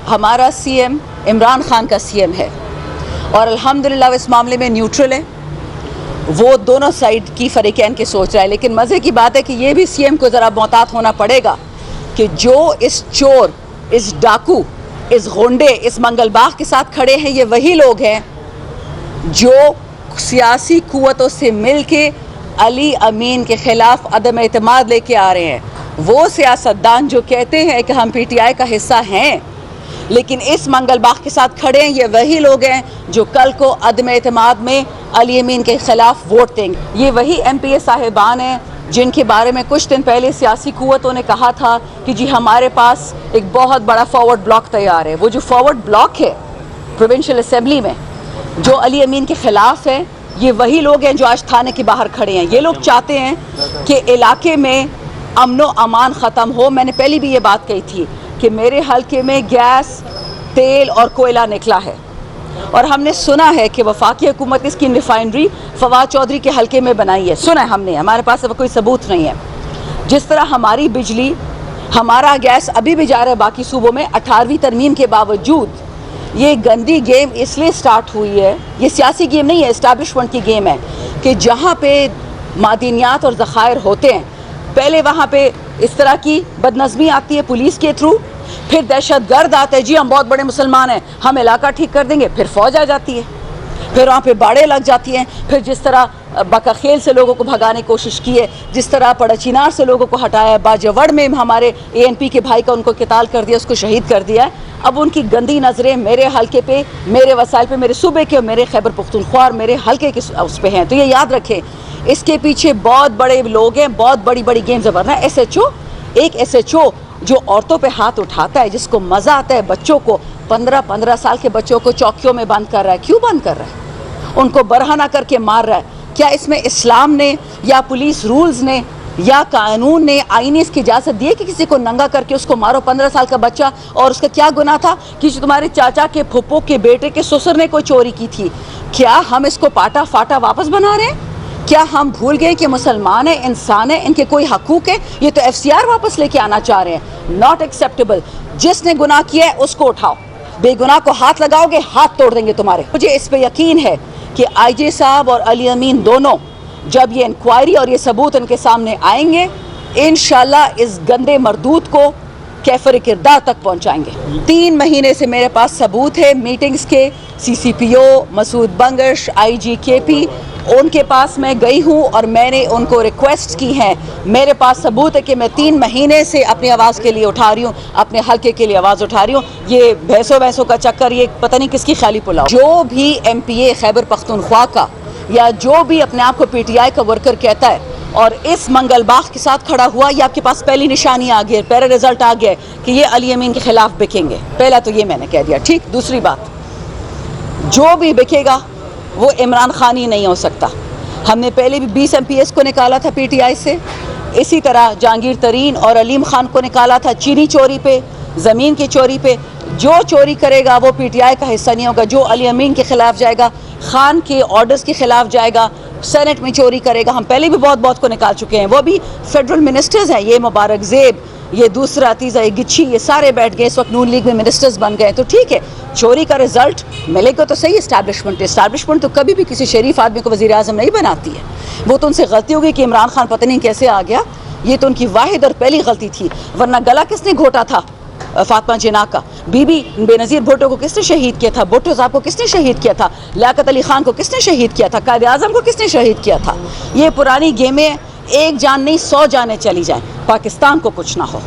ہمارا C M Imran Khan کا C M ہے اور الحمدللہ وہ اس معاملے میں نیوٹرل ہے. وہ دونوں سائیڈ کی فریقین کے سوچ رہا ہے. لیکن مزے کی بات ہے کہ یہ بھی سی ایم کو ذرا محتاط ہونا پڑے گا کہ جو اس چور، اس ڈاکو، اس غنڈے، اس منگل باغ کے ساتھ کھڑے ہیں، یہ وہی لوگ ہیں جو سیاسی قوتوں سے مل کے علی امین کے خلاف عدم اعتماد لے کے آ رہے ہیں. وہ سیاستدان جو کہتے ہیں کہ ہم پی ٹی آئی کا حصہ ہیں لیکن اس منگل باغ کے ساتھ کھڑے ہیں، یہ وہی لوگ ہیں جو کل کو عدم اعتماد میں علی امین کے خلاف ووٹ دیں گے. یہ وہی ایم پی اے صاحبان ہیں جن کے بارے میں کچھ دن پہلے سیاسی قوتوں نے کہا تھا کہ جی ہمارے پاس ایک بہت بڑا فارورڈ بلاک تیار ہے. وہ جو فارورڈ بلاک ہے پروونشل اسمبلی میں جو علی امین کے خلاف ہے، یہ وہی لوگ ہیں جو آج تھانے کے باہر کھڑے ہیں. یہ لوگ چاہتے ہیں کہ علاقے میں امن و امان ختم ہو. میں نے پہلی بھی یہ بات کہی تھی کہ میرے حلقے میں گیس، تیل اور کوئلہ نکلا ہے اور ہم نے سنا ہے کہ وفاقی حکومت اس کی ریفائنری فواد چودھری کے حلقے میں بنائی ہے. سنا ہے ہم نے، ہمارے پاس کوئی ثبوت نہیں ہے. جس طرح ہماری بجلی، ہمارا گیس ابھی بھی جا رہا ہے باقی صوبوں میں 18ویں ترمیم کے باوجود. یہ گندی گیم اس لیے سٹارٹ ہوئی ہے، یہ سیاسی گیم نہیں ہے، اسٹیبلشمنٹ کی گیم ہے کہ جہاں پہ معدنیات اور ذخائر ہوتے ہیں پہلے وہاں پہ اس طرح کی بدنظمی آتی ہے پولیس کے تھرو، پھر دہشت گرد آتے ہیں، جی ہم بہت بڑے مسلمان ہیں ہم علاقہ ٹھیک کر دیں گے، پھر فوج آ جاتی ہے، پھر وہاں پہ باڑے لگ جاتی ہیں. پھر جس طرح بکاخیل سے لوگوں کو بھگانے کی کوشش کی ہے، جس طرح پڑچینار سے لوگوں کو ہٹایا، باجوڑ میں ہمارے اے این پی کے بھائی کا ان کو قتال کر دیا، اس کو شہید کر دیا ہے. اب ان کی گندی نظریں میرے حلقے پہ، میرے وسائل پہ، میرے صوبے کے اور میرے خیبر پختونخوا اور میرے حلقے کے اس پہ ہیں. تو یہ یاد رکھیں اس کے پیچھے بہت بڑے لوگ ہیں، بہت بڑی بڑی گیمز. ورنہ ایس ایچ او، ایک ایس ایچ او جو عورتوں پہ ہاتھ اٹھاتا ہے، جس کو مزہ آتا ہے بچوں کو، 15 سال کے بچوں کو چوکیوں میں بند کر رہا ہے. کیوں بند کر رہا ہے؟ ان کو برہنہ کر کے مار رہا ہے. کیا اس میں اسلام نے یا پولیس رولز نے یا قانون نے، آئین اس کی اجازت دی ہے کہ کسی کو ننگا کر کے اس کو مارو؟ 15 سال کا بچہ، اور اس کا کیا گناہ تھا کہ جو تمہارے چاچا کے پھپھو کے بیٹے کے سسر نے کوئی چوری کی تھی؟ کیا ہم اس کو پاٹا فاٹا واپس بنا رہے ہیں؟ کیا ہم بھول گئے کہ مسلمان ہیں، انسان ہیں، ان کے کوئی حقوق ہیں؟ یہ تو ایف سی آر واپس لے کے آنا چاہ رہے ہیں. Not acceptable. جس نے گناہ کیا ہے اس کو اٹھاؤ، بے گناہ کو ہاتھ لگاؤ گے ہاتھ توڑ دیں گے تمہارے. مجھے اس پہ یقین ہے کہ آئی جے صاحب اور علی امین دونوں جب یہ انکوائری اور یہ ثبوت ان کے سامنے آئیں گے، انشاءاللہ اس گندے مردود کو کیفر کردار تک پہنچائیں گے. 3 مہینے سے میرے پاس ثبوت ہے میٹنگز کے. سی سی پی او مسعود بنگش، آئی جی کے پی، ان کے پاس میں گئی ہوں اور میں نے ان کو ریکویسٹ کی ہیں. میرے پاس ثبوت ہے کہ میں 3 مہینے سے اپنی آواز کے لیے اٹھا رہی ہوں، اپنے حلقے کے لیے آواز اٹھا رہی ہوں. یہ بھینسوں کا چکر، یہ پتہ نہیں کس کی خیالی پلاؤ. جو بھی ایم پی اے خیبر پختونخوا کا یا جو بھی اپنے آپ کو پی ٹی آئی کا ورکر کہتا ہے اور اس منگل باغ کے ساتھ کھڑا ہوا، یہ آپ کے پاس پہلی نشانی آ گئی، پہلا رزلٹ آ گیا کہ یہ علی امین کے خلاف بکیں گے. پہلا تو یہ میں نے کہہ دیا. ٹھیک، دوسری بات، جو بھی بکے گا وہ عمران خان ہی نہیں ہو سکتا. ہم نے پہلے بھی 20 ایم پی ایس کو نکالا تھا پی ٹی آئی سے، اسی طرح جہانگیر ترین اور علیم خان کو نکالا تھا چینی چوری پہ، زمین کی چوری پہ. جو چوری کرے گا وہ پی ٹی آئی کا حصہ نہیں ہوگا. جو علی امین کے خلاف جائے گا، خان کے آرڈرز کے خلاف جائے گا، سینٹ میں چوری کرے گا. ہم پہلے بھی بہت کو نکال چکے ہیں، وہ بھی فیڈرل منسٹرز ہیں. یہ مبارک زیب، یہ دوسرا عتیزہ گچھی، یہ سارے بیٹھ گئے اس وقت نون لیگ میں منسٹرز بن گئے. تو ٹھیک ہے، چوری کا رزلٹ ملے گا تو صحیح. اسٹیبلشمنٹ تو کبھی بھی کسی شریف آدمی کو وزیر اعظم نہیں بناتی ہے. وہ تو ان سے غلطی ہو گئی کہ عمران خان پتہ نہیں کیسے آ گیا. یہ تو ان کی واحد اور پہلی غلطی تھی. ورنہ گلا کس نے گھوٹا تھا فاطمہ جناح کا؟ بی بی بے نظیر بھٹو کو کس نے شہید کیا تھا؟ بھٹو صاحب کو کس نے شہید کیا تھا؟ لیاقت علی خان کو کس نے شہید کیا تھا؟ قائد اعظم کو کس نے شہید کیا تھا؟ یہ پرانی گیمیں، ایک جان نہیں 100 جانیں چلی جائیں، پاکستان کو کچھ نہ ہو.